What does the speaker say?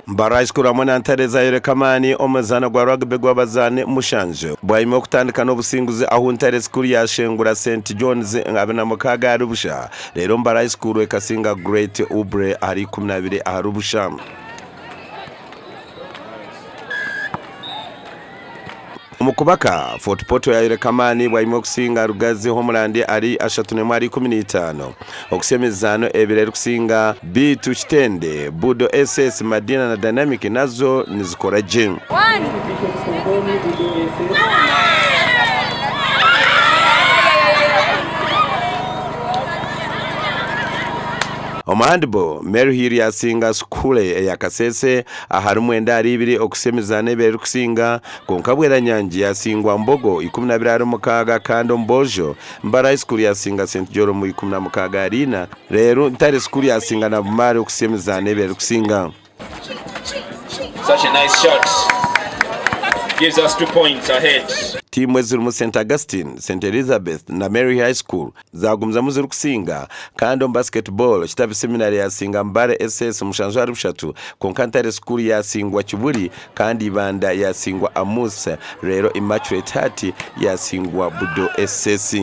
Mbara School hamwe na Ntereza yerekamani omuzana gwa rugby gw'abazane mushanje bwayime okutandika n'obusinguzi aho Ntereza School yashengura St John's ngabena mukaga arubusha rero Mbara School ekasinga Great Ubre ari 12 aharubusha. Umukubaka Fort Porto ya yerekamani bwayime okusinga Rugazi Homeland ari 3:15 okusemezano ebirero kusinga B2 Kitende Budo SS Madina na Dynamic nazo nizikora gym. Omandbo Mary Hill yasinga skule ya Kasese ahari 12 okusemezana ebirero kusinga konkabwera Nyanji yasingwa Mbogo 12 kandi Mbojo. Mbara School yasinga St Joro mu 16 arina rero Ntare School yasinga na Bumare okusemezana ebirero kusinga. Such a nice shot. Gives us 2 points ahead. Timu eziri mu St Augustine, St Elizabeth na Mary High School zagumza muziri kusinga kandi basketball Kitabi Seminary yasinga Mbare SS mushanjo ari 3 konkantare School yasingwa Kibuli kandi Ibanda yasingwa Amusa rero Immaculate Heart yasingwa Budo SS.